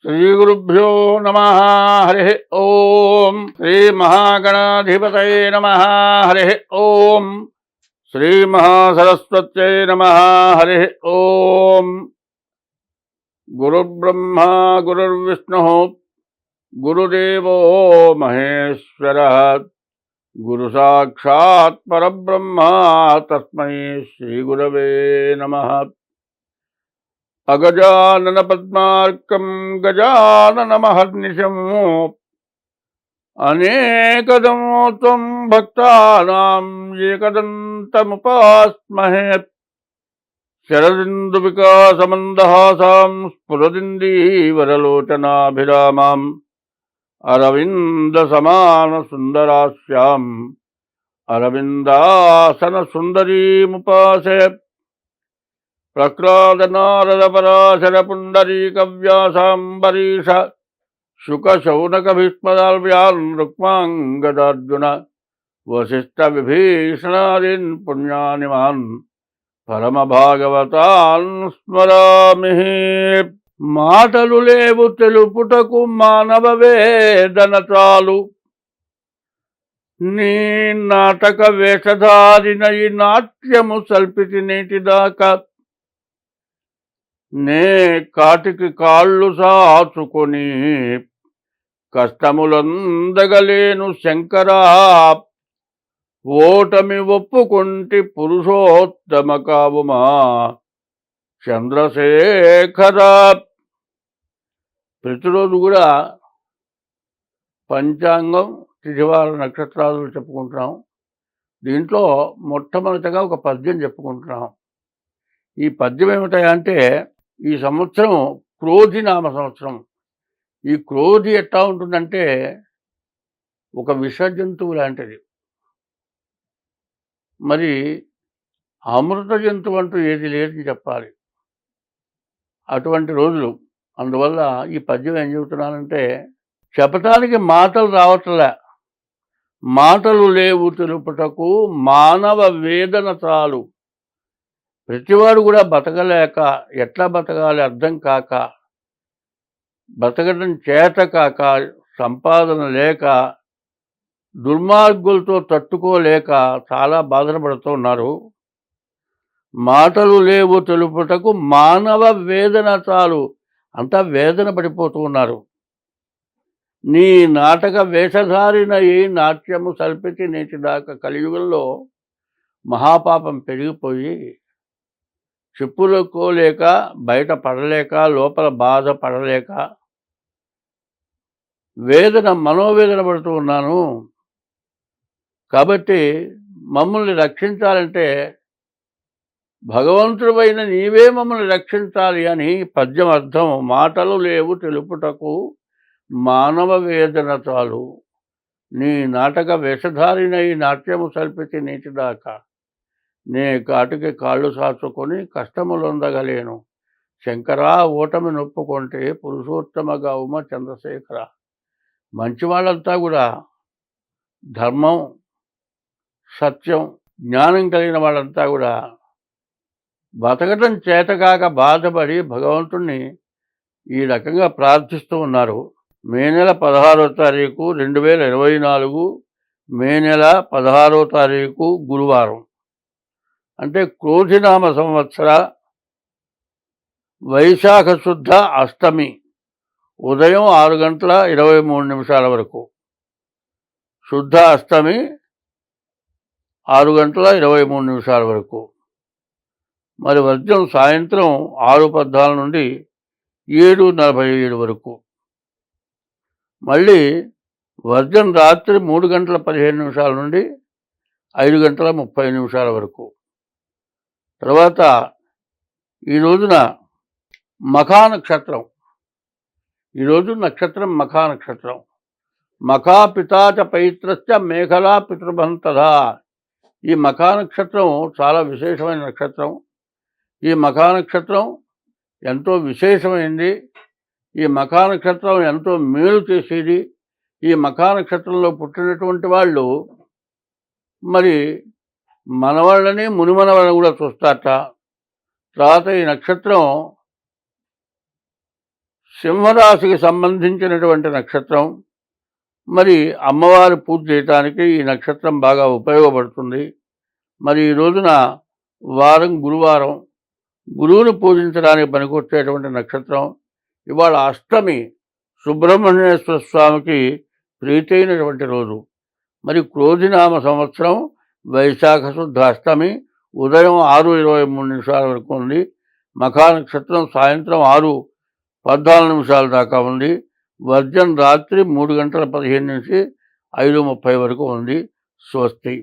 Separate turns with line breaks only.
శ్రీగురుభ్యో నమ. హరి ఓం. శ్రీ మహాగణాధిపతయే నమ. హరి ఓం. శ్రీ మహాసరస్వత్యై నమ. హరి ఓం. గురుర్బ్రహ్మ గురుర్విష్ణు గురుదేవో మహేశ్వర గురు సాక్షాత్ పరబ్రహ్మ తస్మై శ్రీగురవే నమః. అగజానన పద్మార్కం గజానన మహర్నిశం అనేకదం త్వం భక్తానాం ఏకదంతముపాస్మహే. శరదిందు వికాసమందహాసాం స్ఫురదిందీవరలోచనాభిరామాం అరవింద సమాన సుందరాస్యాం అరవిందాసన సుందరీముపాసే. ప్రక్రాద నారద పరాశర పుండరీక వ్యాసాంబరీష శుక శౌనక భీష్మదాల్వ్యాన్ రుక్మాంగదార్జున వశిష్ఠ విభీషణాదీన్ పుణ్యానిమాన్ పరమ భాగవతాన్ స్మరామి. మాటలు లేవు తెలుపుటకు మానవ వేదన చాలు, నీ నాటక వేషధారిన ఈ నాట్యము సల్పితి నేటిదాకా. నే కాటికి కాళ్ళు సాచుకొని కష్టములందగలేను శంకరా. ఓటమి ఒప్పుకొంటి పురుషోత్తమ కావుమా చంద్రశేఖర. ప్రతిరోజు కూడా పంచాంగం తిథివార నక్షత్రాలు చెప్పుకుంటున్నాం. దీంట్లో మొట్టమొదటిగా ఒక పద్యం చెప్పుకుంటున్నాం. ఈ పద్యం ఏమిటంటే, ఈ సంవత్సరం క్రోధి నామ సంవత్సరం. ఈ క్రోధి ఎట్లా ఉంటుందంటే ఒక విష జంతువు లాంటిది. మరి అమృత జంతువు అంటూ ఏది లేదని చెప్పాలి, అటువంటి రోజులు. అందువల్ల ఈ పద్యం ఏం చెబుతున్నానంటే, చెప్పటానికి మాటలు రావట్లే. మాటలు లేవు తెలుపుటకు మానవ వేదన చాలు. ప్రతివాడు కూడా బతకలేక, ఎట్లా బతకాలి అర్థం కాక, బతకడం చేత కాక, సంపాదన లేక, దుర్మార్గులతో తట్టుకోలేక చాలా బాధపడుతూ ఉన్నారు. మాటలు లేవు తెలుపుటకు మానవ వేదన చాలు, అంతా వేదన పడిపోతూ ఉన్నారు. నీ నాటక వేషధారిన ఈ నాట్యము సల్పితి నేటిదాకా. కలియుగంలో మహాపాపం పెరిగిపోయి చెప్పులుకోలేక, బయట పడలేక, లోపల బాధ పడలేక వేదన, మనోవేదన పడుతూ ఉన్నాను. కాబట్టి మమ్మల్ని రక్షించాలంటే భగవంతుడైన నీవే మమ్మల్ని రక్షించాలి అని పద్యం అర్థం. మాటలు లేవు తెలుపుటకు మానవ వేదన చాలు, నీ నాటక వేషధారిన ఈ నాట్యము సల్పితి నేటిదాకా. నే కాటికి కాళ్ళు సాచుకొని కష్టములొందగలేను శంకరా. ఓటమి నొప్పుకుంటే పురుషోత్తమగా ఉమ చంద్రశేఖర. మంచివాళ్ళంతా కూడా ధర్మం, సత్యం, జ్ఞానం కలిగిన వాళ్ళంతా కూడా బతకటం చేతకాక బాధపడి భగవంతుణ్ణి ఈ రకంగా ప్రార్థిస్తూ ఉన్నారు. మే నెల 16వ తారీఖు 2024, మే నెల 16వ తారీఖు గురువారం. అంటే క్రోధినామ సంవత్సర వైశాఖ శుద్ధ అష్టమి ఉదయం 6:23 వరకు. శుద్ధ అష్టమి 6:23 వరకు. మరి వర్జం సాయంత్రం 6:14 నుండి 7:47 వరకు. మళ్ళీ వర్జం రాత్రి 3:15 నుండి 5:30 వరకు. తర్వాత ఈ రోజున మఖా నక్షత్రం. ఈరోజు నక్షత్రం మఖా నక్షత్రం. మఖా పితాచ పైత్రశ్చ మేఖలా పితృబంతదా. ఈ మఖా నక్షత్రం చాలా విశేషమైన నక్షత్రం. ఈ మఖా నక్షత్రం ఎంతో విశేషమైంది. ఈ మఖా నక్షత్రం ఎంతో మేలు చేసేది. ఈ మఖా నక్షత్రంలో పుట్టినటువంటి వాళ్ళు మరి మనవాళ్ళని, మునిమనవాళ్ళని కూడా చూస్తారట. తర్వాత ఈ నక్షత్రం సింహరాశికి సంబంధించినటువంటి నక్షత్రం. మరి అమ్మవారి పూజ చేయటానికి ఈ నక్షత్రం బాగా ఉపయోగపడుతుంది. మరి ఈ రోజున గురువారం, గురువుని పూజించడానికి పనికొచ్చేటువంటి నక్షత్రం. ఇవాళ అష్టమి, సుబ్రహ్మణ్యేశ్వర స్వామికి ప్రీతైనటువంటి రోజు. మరి క్రోధినామ సంవత్సరం వైశాఖ శుద్ధ అష్టమి ఉదయం 6:23 వరకు ఉంది. మఖా నక్షత్రం సాయంత్రం 6:14 దాకా ఉంది. వర్జం రాత్రి 3:15 నుంచి 5:30 వరకు ఉంది. స్వస్తి.